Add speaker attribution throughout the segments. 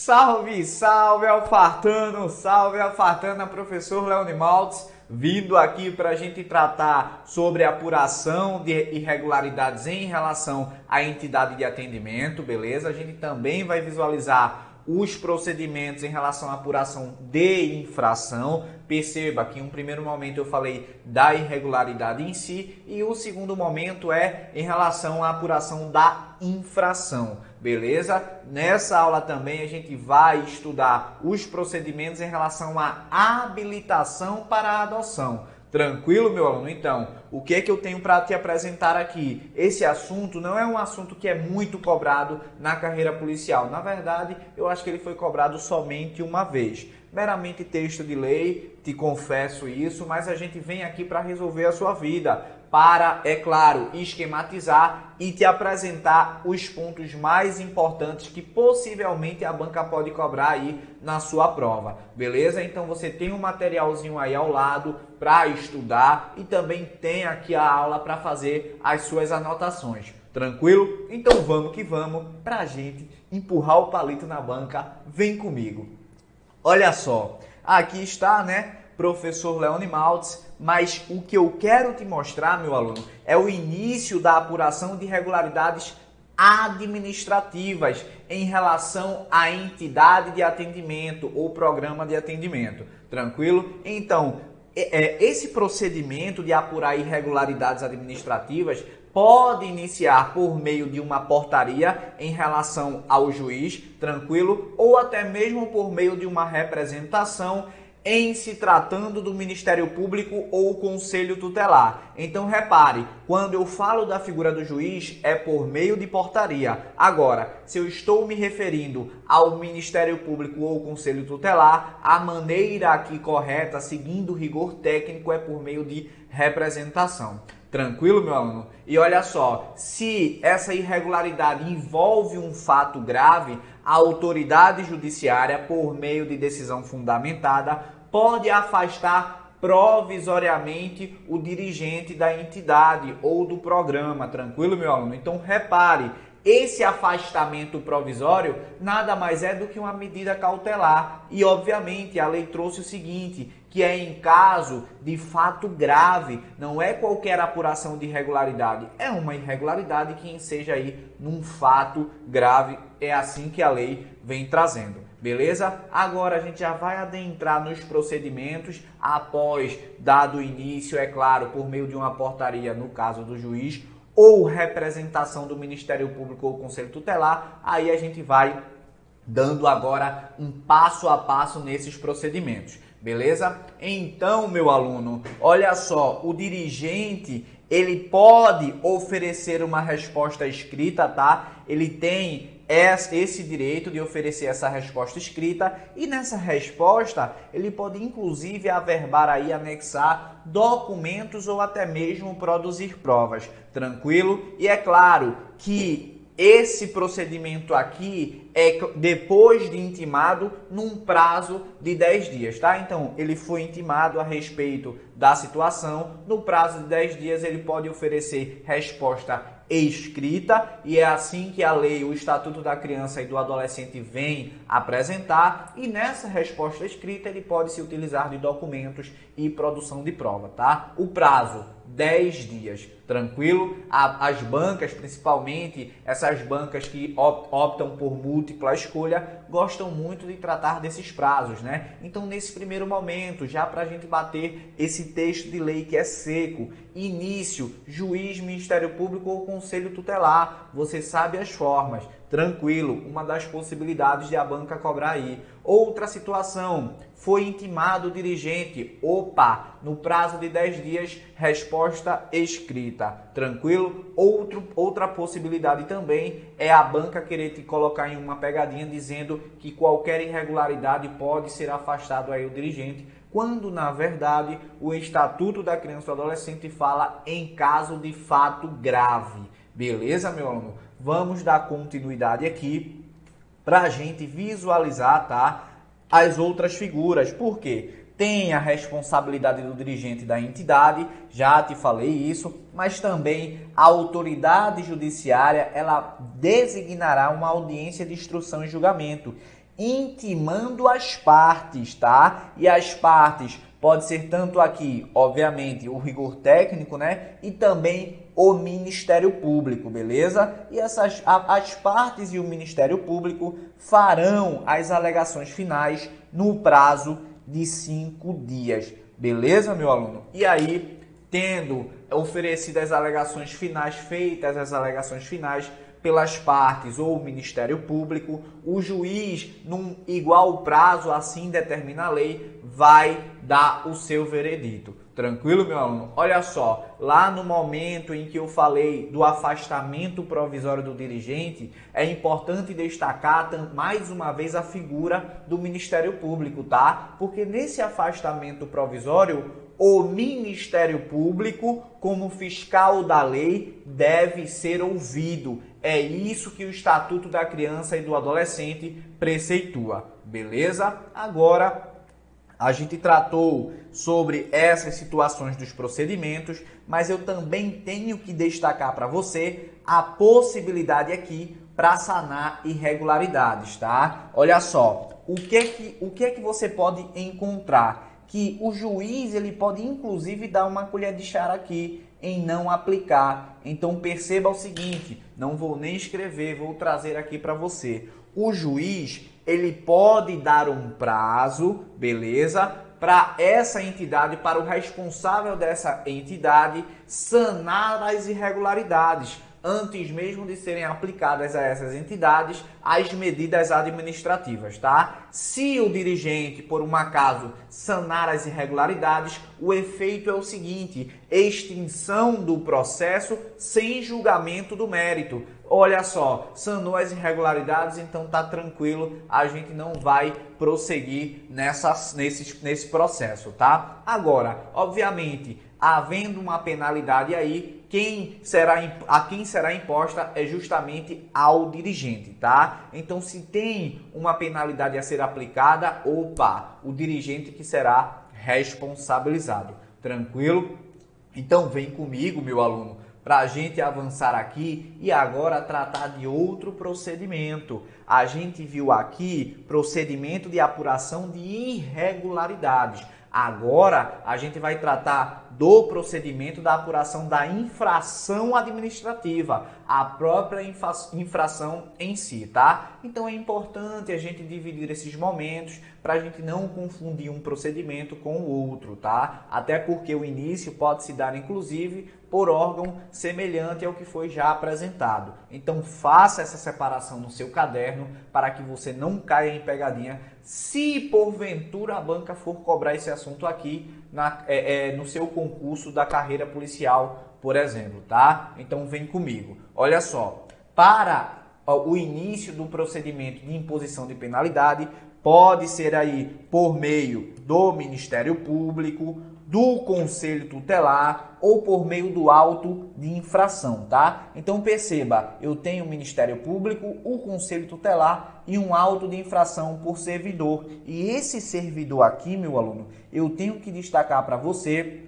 Speaker 1: Salve, salve Alfartana, professor Leone Maltz, vindo aqui para a gente tratar sobre apuração de irregularidades em relação à entidade de atendimento, beleza? A gente também vai visualizar os procedimentos em relação à apuração de infração. Perceba que em um primeiro momento eu falei da irregularidade em si e o segundo momento é em relação à apuração da infração, beleza? Nessa aula também a gente vai estudar os procedimentos em relação à habilitação para a adoção. Tranquilo, meu aluno? Então, o que é que eu tenho para te apresentar aqui? Esse assunto não é um assunto que é muito cobrado na carreira policial. Na verdade, eu acho que ele foi cobrado somente uma vez. Meramente texto de lei, te confesso isso, mas a gente vem aqui para resolver a sua vida, para, é claro, esquematizar e te apresentar os pontos mais importantes que possivelmente a banca pode cobrar aí na sua prova, beleza? Então você tem um materialzinho aí ao lado para estudar e também tem aqui a aula para fazer as suas anotações, tranquilo? Então vamos que vamos para a gente empurrar o palito na banca, vem comigo. Olha só, aqui está, né, professor Leone Maltz, mas o que eu quero te mostrar, meu aluno, é o início da apuração de irregularidades administrativas em relação à entidade de atendimento ou programa de atendimento, tranquilo? Então, esse procedimento de apurar irregularidades administrativas pode iniciar por meio de uma portaria em relação ao juiz, tranquilo? Ou até mesmo por meio de uma representação em se tratando do Ministério Público ou Conselho Tutelar. Então repare, quando eu falo da figura do juiz é por meio de portaria. Agora, se eu estou me referindo ao Ministério Público ou Conselho Tutelar, a maneira aqui correta, seguindo o rigor técnico, é por meio de representação. Tranquilo, meu aluno? E olha só, se essa irregularidade envolve um fato grave, a autoridade judiciária, por meio de decisão fundamentada, pode afastar provisoriamente o dirigente da entidade ou do programa. Tranquilo, meu aluno? Então, repare, esse afastamento provisório nada mais é do que uma medida cautelar. E, obviamente, a lei trouxe o seguinte, que é em caso de fato grave, não é qualquer apuração de irregularidade, é uma irregularidade que seja aí num fato grave, é assim que a lei vem trazendo, beleza? Agora a gente já vai adentrar nos procedimentos após dado o início, é claro, por meio de uma portaria no caso do juiz ou representação do Ministério Público ou Conselho Tutelar, aí a gente vai dando agora um passo a passo nesses procedimentos. Beleza? Então, meu aluno, olha só, o dirigente, ele pode oferecer uma resposta escrita, tá? Ele tem esse direito de oferecer essa resposta escrita e nessa resposta ele pode inclusive averbar aí, anexar documentos ou até mesmo produzir provas, tranquilo? E é claro que esse procedimento aqui é depois de intimado num prazo de 10 dias, tá? Então, ele foi intimado a respeito da situação, no prazo de 10 dias ele pode oferecer resposta escrita e é assim que a lei, o Estatuto da Criança e do Adolescente vem apresentar e nessa resposta escrita ele pode se utilizar de documentos e produção de prova, tá? O prazo, 10 dias, tranquilo? As bancas, principalmente essas bancas que optam por múltipla escolha, gostam muito de tratar desses prazos, né? Então, nesse primeiro momento, já para a gente bater esse texto de lei que é seco, início, juiz, Ministério Público ou Conselho Tutelar, você sabe as formas, tranquilo, uma das possibilidades de a banca cobrar aí. Outra situação, foi intimado o dirigente, opa, no prazo de 10 dias, resposta escrita, tranquilo? Outra possibilidade também é a banca querer te colocar em uma pegadinha dizendo que qualquer irregularidade pode ser afastado aí o dirigente, quando na verdade o Estatuto da Criança e do Adolescente fala em caso de fato grave. Beleza, meu aluno? Vamos dar continuidade aqui para a gente visualizar, tá, as outras figuras. Por quê? Tem a responsabilidade do dirigente da entidade, já te falei isso, mas também a autoridade judiciária, ela designará uma audiência de instrução e julgamento. intimando as partes, tá? E as partes pode ser tanto aqui, obviamente, o rigor técnico, né? E também o Ministério Público, beleza? E as partes e o Ministério Público farão as alegações finais no prazo de 5 dias, beleza, meu aluno? E aí, tendo oferecido as alegações finais, feitas as alegações finais pelas partes ou o Ministério Público, o juiz, num igual prazo, assim determina a lei, vai dar o seu veredito. Tranquilo, meu aluno? Olha só, lá no momento em que eu falei do afastamento provisório do dirigente, é importante destacar mais uma vez a figura do Ministério Público, tá? Porque nesse afastamento provisório, o Ministério Público, como fiscal da lei, deve ser ouvido. É isso que o Estatuto da Criança e do Adolescente preceitua, beleza? Agora, a gente tratou sobre essas situações dos procedimentos, mas eu também tenho que destacar para você a possibilidade aqui para sanar irregularidades, tá? Olha só, o que é que você pode encontrar? Que o juiz ele pode inclusive dar uma colher de chá aqui em não aplicar. Então perceba o seguinte, não vou nem escrever, vou trazer aqui para você. O juiz ele pode dar um prazo, beleza? Para essa entidade, para o responsável dessa entidade sanar as irregularidades, antes mesmo de serem aplicadas a essas entidades as medidas administrativas, tá? Se o dirigente, por um acaso, sanar as irregularidades, o efeito é o seguinte: extinção do processo sem julgamento do mérito. Olha só, sanou as irregularidades, então tá tranquilo, a gente não vai prosseguir nesse processo, tá? Agora, obviamente, havendo uma penalidade aí, a quem será imposta é justamente ao dirigente, tá? Então, se tem uma penalidade a ser aplicada, o dirigente que será responsabilizado. Tranquilo? Então, vem comigo, meu aluno, para a gente avançar aqui e agora tratar de outro procedimento. A gente viu aqui procedimento de apuração de irregularidades. Agora a gente vai tratar do procedimento da apuração da infração administrativa, a própria infração em si, tá? Então é importante a gente dividir esses momentos para a gente não confundir um procedimento com o outro, tá? Até porque o início pode se dar, inclusive, por órgão semelhante ao que foi já apresentado. Então faça essa separação no seu caderno para que você não caia em pegadinha, se porventura a banca for cobrar esse assunto aqui no seu concurso da carreira policial, por exemplo, tá? Então vem comigo. Olha só, para o início do procedimento de imposição de penalidade, pode ser aí por meio do Ministério Público, do Conselho Tutelar ou por meio do auto de infração, tá? Então perceba, eu tenho o Ministério Público, o Conselho Tutelar e um auto de infração por servidor. E esse servidor aqui, meu aluno, eu tenho que destacar para você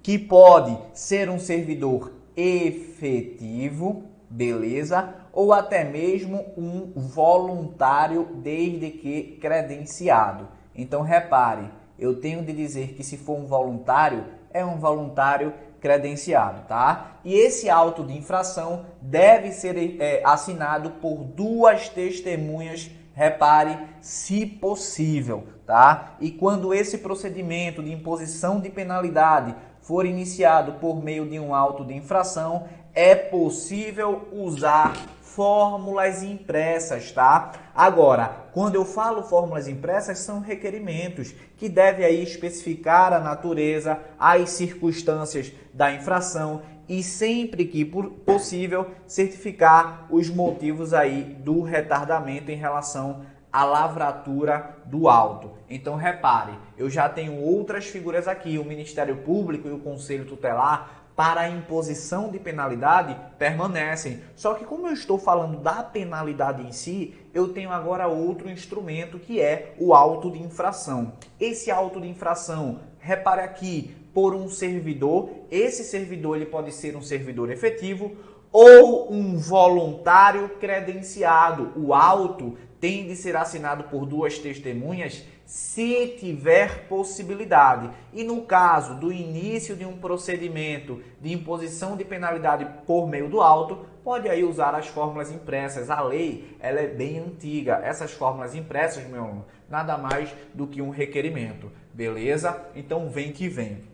Speaker 1: que pode ser um servidor efetivo, beleza? Ou até mesmo um voluntário desde que credenciado. Então repare, eu tenho de dizer que se for um voluntário, é um voluntário credenciado, tá? E esse auto de infração deve ser assinado por 2 testemunhas, repare, se possível, tá? E quando esse procedimento de imposição de penalidade for iniciado por meio de um auto de infração, é possível usar fórmulas impressas, tá? Agora, quando eu falo fórmulas impressas, são requerimentos que devem aí especificar a natureza, as circunstâncias da infração e sempre que possível certificar os motivos aí do retardamento em relação à lavratura do auto. Então repare, eu já tenho outras figuras aqui, o Ministério Público e o Conselho Tutelar, para a imposição de penalidade permanecem. Só que como eu estou falando da penalidade em si, eu tenho agora outro instrumento que é o auto de infração. Esse auto de infração, repare aqui, por um servidor, esse servidor ele pode ser um servidor efetivo ou um voluntário credenciado. O auto tem de ser assinado por 2 testemunhas se tiver possibilidade. E no caso do início de um procedimento de imposição de penalidade por meio do auto, pode aí usar as fórmulas impressas. A lei, ela é bem antiga. Essas fórmulas impressas, meu aluno, nada mais do que um requerimento. Beleza? Então vem que vem.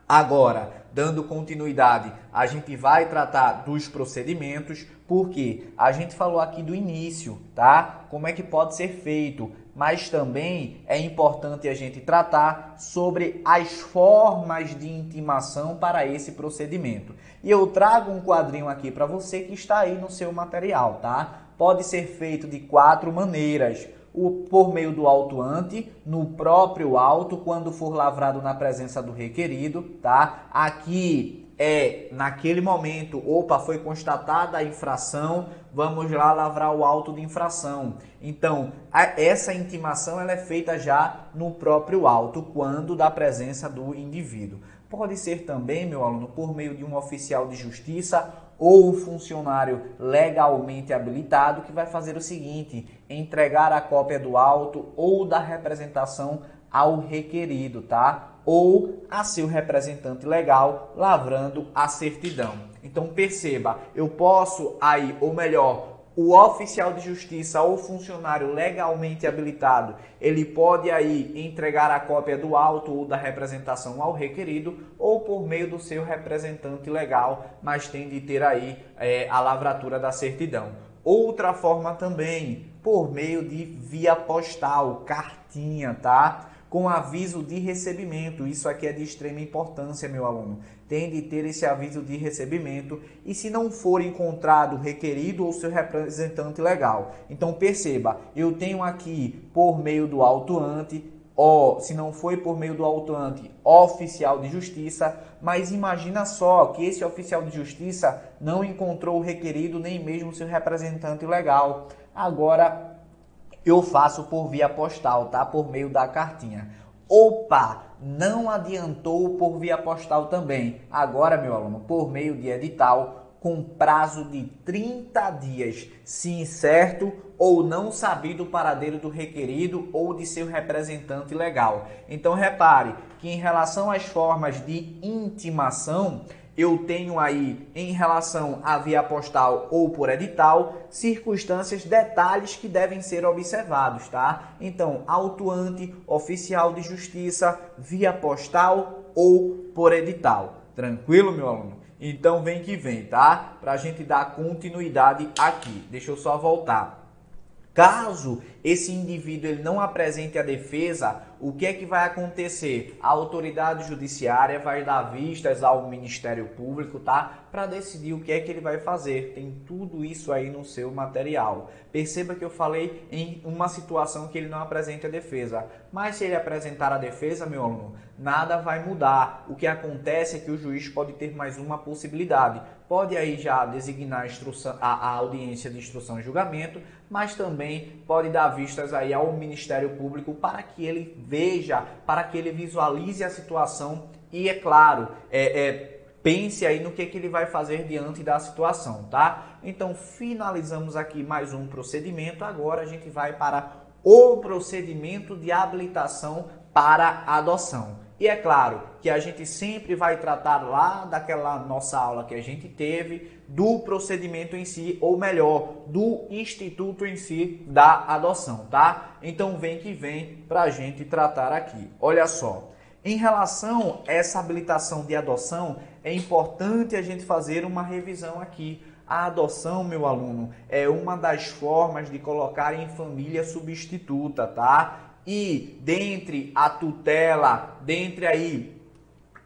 Speaker 1: Agora, dando continuidade, a gente vai tratar dos procedimentos, porque a gente falou aqui do início, tá? Como é que pode ser feito, mas também é importante a gente tratar sobre as formas de intimação para esse procedimento. E eu trago um quadrinho aqui para você que está aí no seu material, tá? Pode ser feito de 4 maneiras. Por meio do autuante, no próprio auto, quando for lavrado na presença do requerido, tá? Aqui naquele momento, foi constatada a infração, vamos lá lavrar o auto de infração. Então, essa intimação ela é feita já no próprio auto, quando da presença do indivíduo. Pode ser também, meu aluno, por meio de um oficial de justiça ou um funcionário legalmente habilitado que vai fazer o seguinte: entregar a cópia do auto ou da representação ao requerido, tá? Ou a seu representante legal, lavrando a certidão. Então perceba, eu posso aí, ou melhor, o oficial de justiça ou funcionário legalmente habilitado, ele pode aí entregar a cópia do auto ou da representação ao requerido ou por meio do seu representante legal, mas tem de ter aí a lavratura da certidão. Outra forma também, por meio de via postal, cartinha, tá? Com aviso de recebimento. Isso aqui é de extrema importância, meu aluno. Tem de ter esse aviso de recebimento e se não for encontrado o requerido ou seu representante legal. Então perceba, eu tenho aqui por meio do autuante, se não foi por meio do autuante, oficial de justiça, mas imagina só que esse oficial de justiça não encontrou o requerido nem mesmo seu representante legal. Agora eu faço por via postal, tá? Por meio da cartinha. Opa, não adiantou por via postal também. Agora, meu aluno, por meio de edital, com prazo de 30 dias, se incerto ou não sabido o paradeiro do requerido ou de seu representante legal. Então, repare que em relação às formas de intimação, eu tenho aí, em relação à via postal ou por edital, circunstâncias, detalhes que devem ser observados, tá? Então, autuante, oficial de justiça, via postal ou por edital. Tranquilo, meu aluno? Então, vem que vem, tá? Pra gente dar continuidade aqui. Deixa eu só voltar. Caso esse indivíduo ele não apresente a defesa, o que é que vai acontecer? A autoridade judiciária vai dar vistas ao Ministério Público, tá? Para decidir o que é que ele vai fazer. Tem tudo isso aí no seu material. Perceba que eu falei em uma situação que ele não apresente a defesa. Mas se ele apresentar a defesa, meu aluno, nada vai mudar. O que acontece é que o juiz pode ter mais uma possibilidade. Pode aí já designar a audiência de instrução e julgamento, mas também pode dar vistas aí ao Ministério Público para que ele veja, para que ele visualize a situação e, é claro, pense aí no que ele vai fazer diante da situação, tá? Então, finalizamos aqui mais um procedimento. Agora a gente vai para o procedimento de habilitação para adoção. E é claro que a gente sempre vai tratar lá daquela nossa aula que a gente teve do procedimento em si, ou melhor, do instituto em si da adoção, tá? Então vem que vem para a gente tratar aqui. Olha só, em relação a essa habilitação de adoção, é importante a gente fazer uma revisão aqui. A adoção, meu aluno, é uma das formas de colocar em família substituta, tá? E dentre a tutela, dentre aí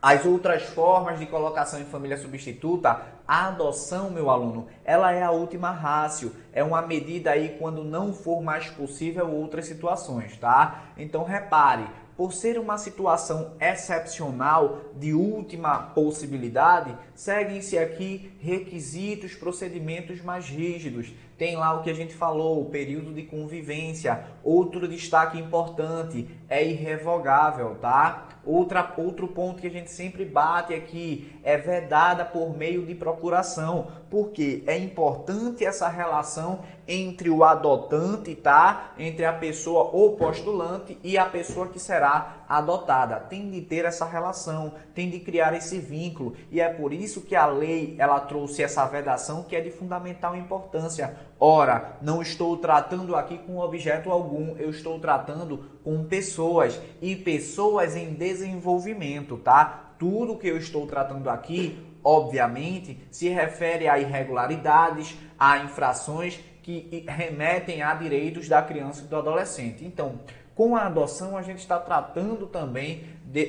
Speaker 1: as outras formas de colocação em família substituta, a adoção, meu aluno, ela é a última rácio. É uma medida aí quando não for mais possível outras situações, tá? Então repare, por ser uma situação excepcional de última possibilidade, seguem-se aqui requisitos, procedimentos mais rígidos. Tem lá o que a gente falou, o período de convivência. Outro destaque importante, é irrevogável, tá? Outro ponto que a gente sempre bate aqui é vedada por meio de procuração, porque é importante essa relação entre o adotante, tá? Entre a pessoa ou postulante e a pessoa que será adotada. Tem de ter essa relação, tem de criar esse vínculo, e é por isso que a lei ela trouxe essa vedação que é de fundamental importância. Ora, não estou tratando aqui com objeto algum, eu estou tratando com pessoas e pessoas em desenvolvimento, tá? Tudo que eu estou tratando aqui, obviamente, se refere a irregularidades, a infrações que remetem a direitos da criança e do adolescente. Então, com a adoção, a gente está tratando também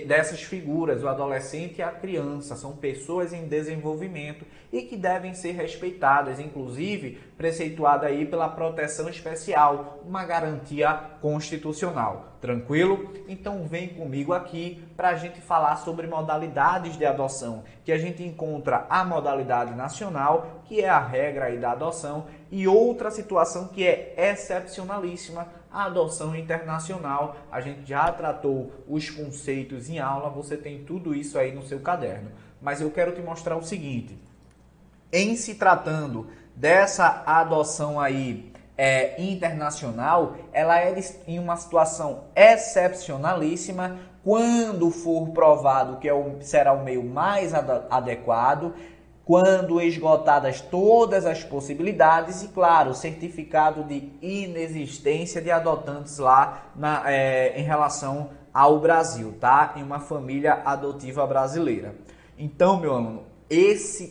Speaker 1: dessas figuras, o adolescente e a criança. São pessoas em desenvolvimento e que devem ser respeitadas, inclusive preceituada aí pela proteção especial, uma garantia constitucional. Tranquilo? Então vem comigo aqui para a gente falar sobre modalidades de adoção, que a gente encontra a modalidade nacional, que é a regra aí da adoção, e outra situação que é excepcionalíssima, a adoção internacional. A gente já tratou os conceitos em aula, você tem tudo isso aí no seu caderno. Mas eu quero te mostrar o seguinte, em se tratando dessa adoção aí internacional, ela é em uma situação excepcionalíssima quando for provado que será o meio mais adequado, quando esgotadas todas as possibilidades e, claro, certificado de inexistência de adotantes lá em relação ao Brasil, tá? Em uma família adotiva brasileira. Então, meu aluno,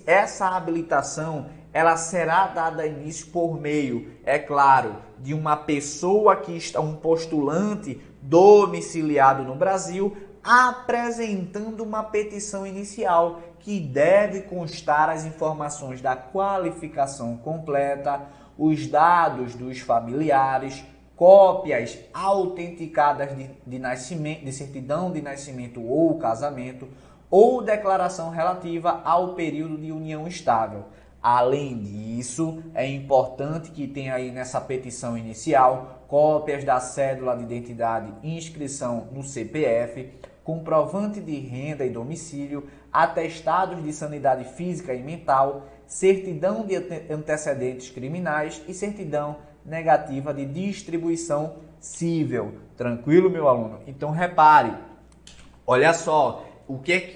Speaker 1: essa habilitação ela será dada início por meio, é claro, de uma pessoa que está, um postulante domiciliado no Brasil, apresentando uma petição inicial que deve constar as informações da qualificação completa, os dados dos familiares, cópias autenticadas de nascimento, de certidão de nascimento ou casamento, ou declaração relativa ao período de união estável. Além disso, é importante que tenha aí nessa petição inicial cópias da cédula de identidade e inscrição no CPF, comprovante de renda e domicílio, atestados de sanidade física e mental, certidão de antecedentes criminais e certidão negativa de distribuição civil. Tranquilo, meu aluno? Então, repare, olha só,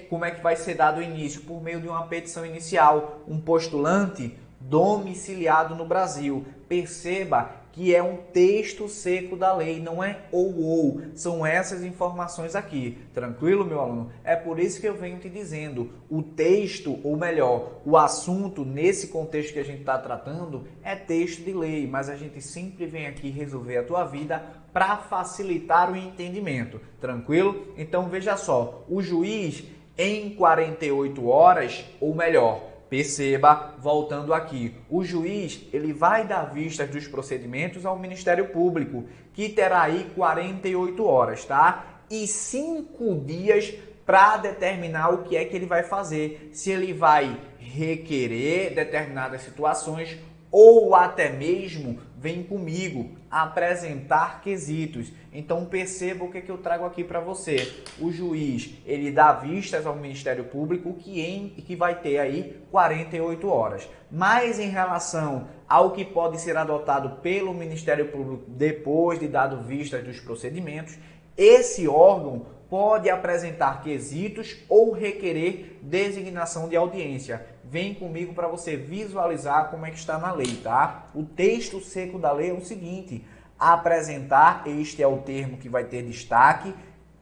Speaker 1: como é que vai ser dado o início? Por meio de uma petição inicial, um postulante domiciliado no Brasil. Perceba que é um texto seco da lei, não é ou. São essas informações aqui. Tranquilo, meu aluno? É por isso que eu venho te dizendo, o texto, ou melhor, o assunto nesse contexto que a gente está tratando é texto de lei, mas a gente sempre vem aqui resolver a tua vida para facilitar o entendimento. Tranquilo? Então veja só, o juiz em 48 horas, ou melhor, perceba, voltando aqui, o juiz ele vai dar vistas dos procedimentos ao Ministério Público, que terá aí 48 horas, tá? E 5 dias para determinar o que é que ele vai fazer, se ele vai requerer determinadas situações ou até mesmo, vem comigo, apresentar quesitos. Então perceba o que eu trago aqui para você. O juiz, ele dá vistas ao Ministério Público que vai ter aí 48 horas. Mas em relação ao que pode ser adotado pelo Ministério Público depois de dado vistas dos procedimentos, esse órgão pode apresentar quesitos ou requerer designação de audiência. Vem comigo para você visualizar como é que está na lei, tá? O texto seco da lei é o seguinte: apresentar, este é o termo que vai ter destaque,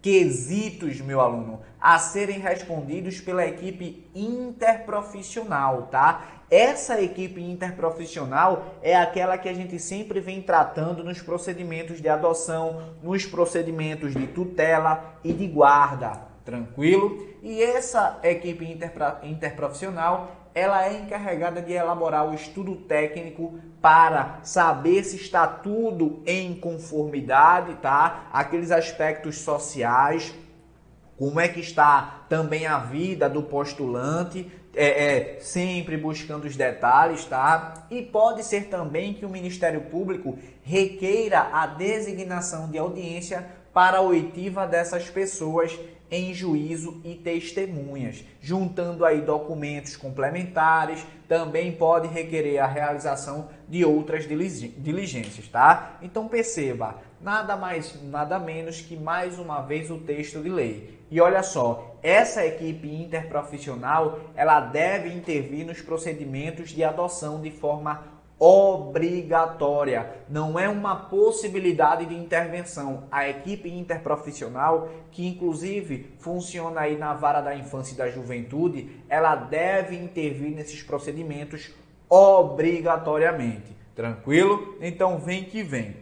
Speaker 1: quesitos, meu aluno, a serem respondidos pela equipe interprofissional, tá? Essa equipe interprofissional é aquela que a gente sempre vem tratando nos procedimentos de adoção, nos procedimentos de tutela e de guarda, tranquilo? E essa equipe interprofissional, ela é encarregada de elaborar o estudo técnico para saber se está tudo em conformidade, tá? Aqueles aspectos sociais, como é que está também a vida do postulante, sempre buscando os detalhes, tá? E pode ser também que o Ministério Público requeira a designação de audiência para a oitiva dessas pessoas em juízo e testemunhas, juntando aí documentos complementares, também pode requerer a realização de outras diligências, tá? Então perceba, nada mais, nada menos que mais uma vez o texto de lei. E olha só, essa equipe interprofissional, ela deve intervir nos procedimentos de adoção de forma obrigatória, não é uma possibilidade de intervenção. A equipe interprofissional, que inclusive funciona aí na vara da infância e da juventude, ela deve intervir nesses procedimentos obrigatoriamente. Tranquilo? Então vem que vem.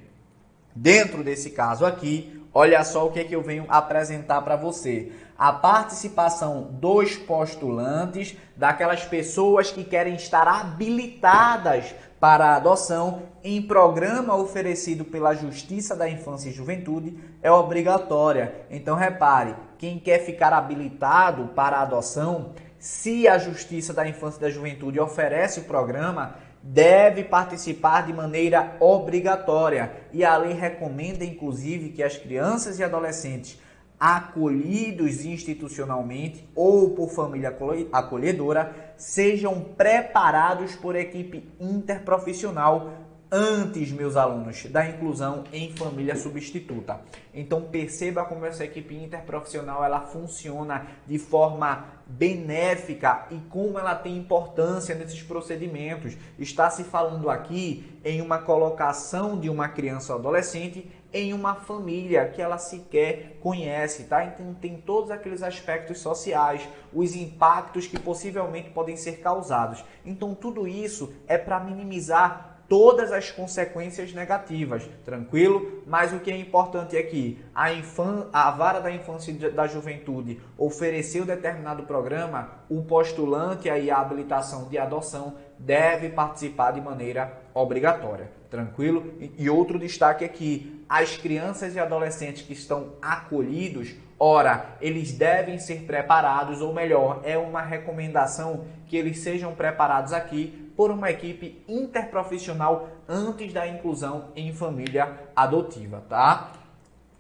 Speaker 1: Dentro desse caso aqui, olha só o que é que eu venho apresentar para você. A participação dos postulantes, daquelas pessoas que querem estar habilitadas para a adoção em programa oferecido pela Justiça da Infância e Juventude é obrigatória. Então repare, quem quer ficar habilitado para a adoção, se a Justiça da Infância e da Juventude oferece o programa, deve participar de maneira obrigatória. E a lei recomenda, inclusive, que as crianças e adolescentes acolhidos institucionalmente ou por família acolhedora sejam preparados por equipe interprofissional antes, meus alunos, da inclusão em família substituta. Então perceba como essa equipe interprofissional ela funciona de forma benéfica e como ela tem importância nesses procedimentos. Está se falando aqui em uma colocação de uma criança ou adolescente em uma família que ela sequer conhece, tá? Então tem todos aqueles aspectos sociais, os impactos que possivelmente podem ser causados. Então tudo isso é para minimizar todas as consequências negativas, tranquilo? Mas o que é importante aqui, a vara da infância e da juventude ofereceu determinado programa, o postulante aí a habilitação de adoção deve participar de maneira obrigatória, tranquilo? E outro destaque aqui, as crianças e adolescentes que estão acolhidos, ora, eles devem ser preparados, ou melhor, é uma recomendação que eles sejam preparados aqui por uma equipe interprofissional antes da inclusão em família adotiva, tá?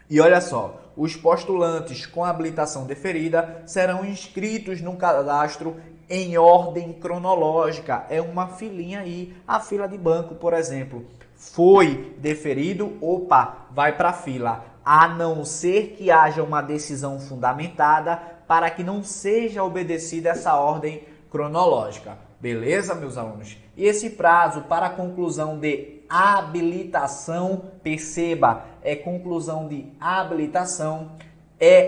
Speaker 1: E olha só, os postulantes com habilitação deferida serão inscritos no cadastro em ordem cronológica. É uma filinha aí, a fila de banco, por exemplo. Foi deferido, opa, vai para a fila. A não ser que haja uma decisão fundamentada para que não seja obedecida essa ordem cronológica. Beleza, meus alunos? E esse prazo para a conclusão de habilitação, perceba, é conclusão de habilitação,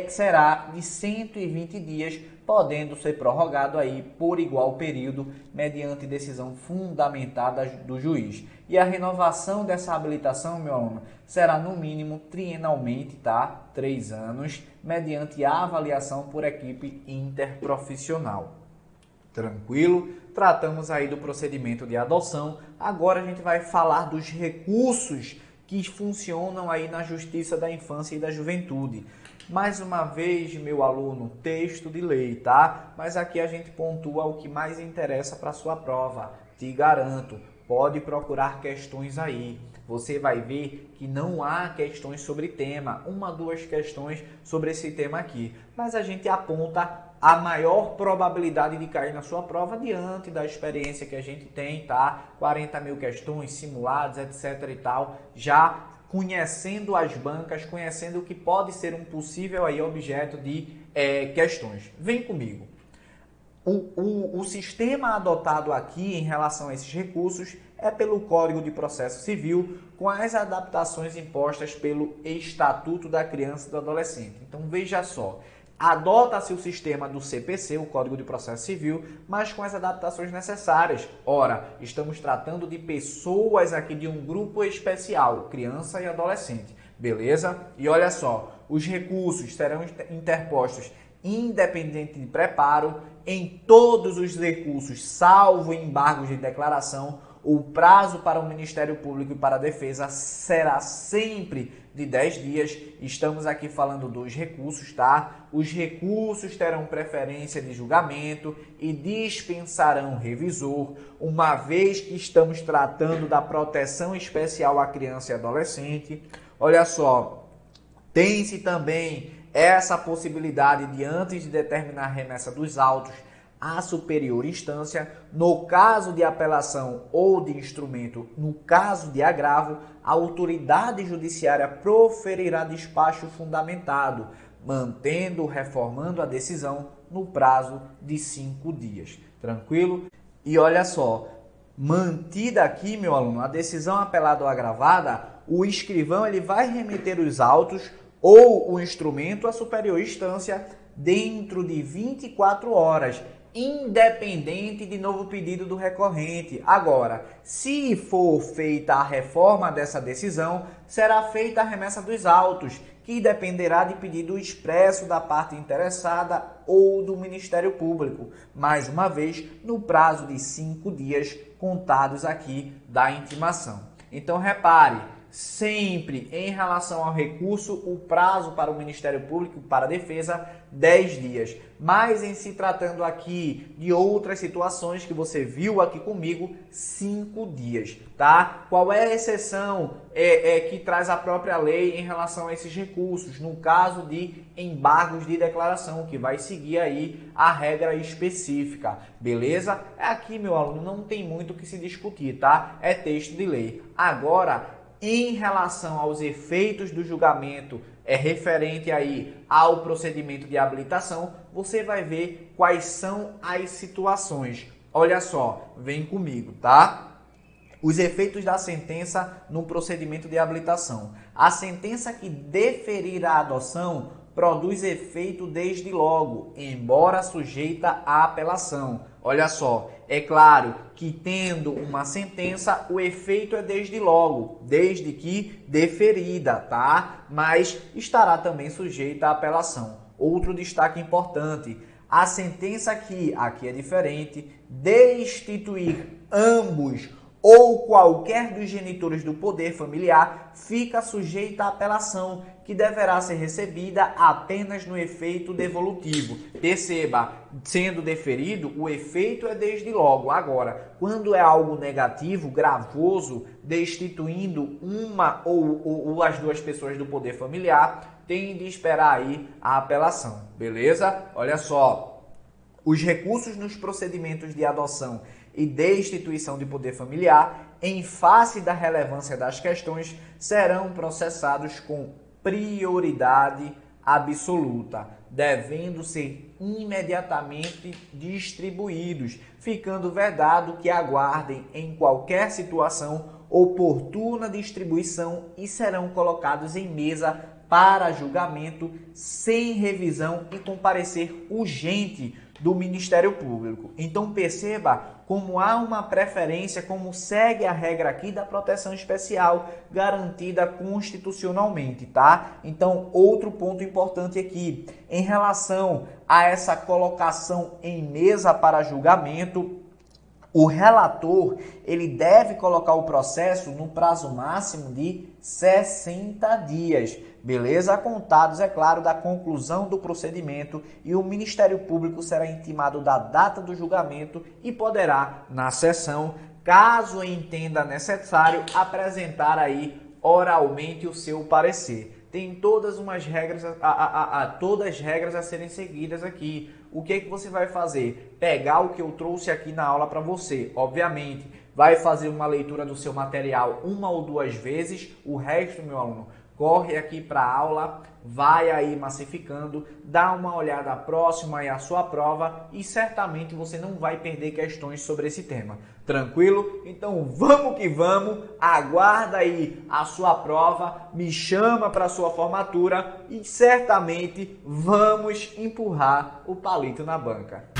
Speaker 1: será de 120 dias, podendo ser prorrogado aí por igual período, mediante decisão fundamentada do juiz. E a renovação dessa habilitação, meu aluno, será no mínimo trienalmente, tá? 3 anos, mediante a avaliação por equipe interprofissional. Tranquilo? Tratamos aí do procedimento de adoção. Agora a gente vai falar dos recursos que funcionam aí na Justiça da Infância e da Juventude. Mais uma vez, meu aluno, texto de lei, tá? Mas aqui a gente pontua o que mais interessa para a sua prova. Te garanto, pode procurar questões aí. Você vai ver que não há questões sobre tema, 1, 2 questões sobre esse tema aqui. Mas a gente aponta a maior probabilidade de cair na sua prova diante da experiência que a gente tem, tá? 40 mil questões, simulados, etc e tal, já conhecendo as bancas, conhecendo o que pode ser um possível aí objeto de questões. Vem comigo. O sistema adotado aqui em relação a esses recursos é pelo Código de Processo Civil, com as adaptações impostas pelo Estatuto da Criança e do Adolescente. Então veja só, adota-se o sistema do CPC, o Código de Processo Civil, mas com as adaptações necessárias. Ora, estamos tratando de pessoas aqui de um grupo especial, criança e adolescente, beleza? E olha só, os recursos serão interpostos independente de preparo. Em todos os recursos, salvo embargos de declaração, o prazo para o Ministério Público e para a Defesa será sempre de 10 dias. Estamos aqui falando dos recursos, tá? Os recursos terão preferência de julgamento e dispensarão revisor, uma vez que estamos tratando da proteção especial à criança e adolescente. Olha só, tem-se também essa possibilidade de, antes de determinar a remessa dos autos à superior instância, no caso de apelação ou de instrumento, no caso de agravo, a autoridade judiciária proferirá despacho fundamentado, reformando a decisão no prazo de 5 dias. Tranquilo? E olha só, mantida aqui, meu aluno, a decisão apelada ou agravada, o escrivão ele vai remeter os autos ou o instrumento à superior instância dentro de 24 horas, independente de novo pedido do recorrente. Agora, se for feita a reforma dessa decisão, será feita a remessa dos autos, que dependerá de pedido expresso da parte interessada ou do Ministério Público, mais uma vez, no prazo de 5 dias contados aqui da intimação. Então, repare, sempre em relação ao recurso, o prazo para o Ministério Público, para a defesa, 10 dias. Mas em se tratando aqui de outras situações que você viu aqui comigo, 5 dias, tá? Qual é a exceção que traz a própria lei em relação a esses recursos? No caso de embargos de declaração, que vai seguir aí a regra específica, beleza? Aqui, meu aluno, não tem muito o que se discutir, tá? É texto de lei. Agora, em relação aos efeitos do julgamento referente aí ao procedimento de habilitação, você vai ver quais são as situações. Olha só, vem comigo, tá? Os efeitos da sentença no procedimento de habilitação. A sentença que deferir a adoção produz efeito desde logo, embora sujeita à apelação. Olha só, é claro que tendo uma sentença, o efeito é desde logo, desde que deferida, tá? Mas estará também sujeita à apelação. Outro destaque importante, a sentença que, aqui é diferente, destituir ambos ou qualquer dos genitores do poder familiar fica sujeita à apelação, que deverá ser recebida apenas no efeito devolutivo. Perceba, sendo deferido, o efeito é desde logo. Agora, quando é algo negativo, gravoso, destituindo uma ou as duas pessoas do poder familiar, tem de esperar aí a apelação, beleza? Olha só, os recursos nos procedimentos de adoção e destituição de poder familiar, em face da relevância das questões, serão processados com prioridade absoluta, devendo ser imediatamente distribuídos, ficando vedado que aguardem em qualquer situação oportuna distribuição e serão colocados em mesa para julgamento sem revisão e com parecer urgente do Ministério Público. Então perceba como há uma preferência, como segue a regra aqui da proteção especial garantida constitucionalmente, tá? Então, outro ponto importante aqui, em relação a essa colocação em mesa para julgamento, o relator, ele deve colocar o processo no prazo máximo de 60 dias, beleza? Contados, é claro, da conclusão do procedimento, e o Ministério Público será intimado da data do julgamento e poderá, na sessão, caso entenda necessário, apresentar aí oralmente o seu parecer. Tem todas umas regras, todas as regras a serem seguidas aqui. O que é que você vai fazer? Pegar o que eu trouxe aqui na aula para você. Obviamente, vai fazer uma leitura do seu material 1 ou 2 vezes. O resto, meu aluno, corre aqui para a aula, vai aí massificando, dá uma olhada próxima aí à sua prova e certamente você não vai perder questões sobre esse tema. Tranquilo? Então vamos que vamos, aguarda aí a sua prova, me chama para a sua formatura e certamente vamos empurrar o palito na banca.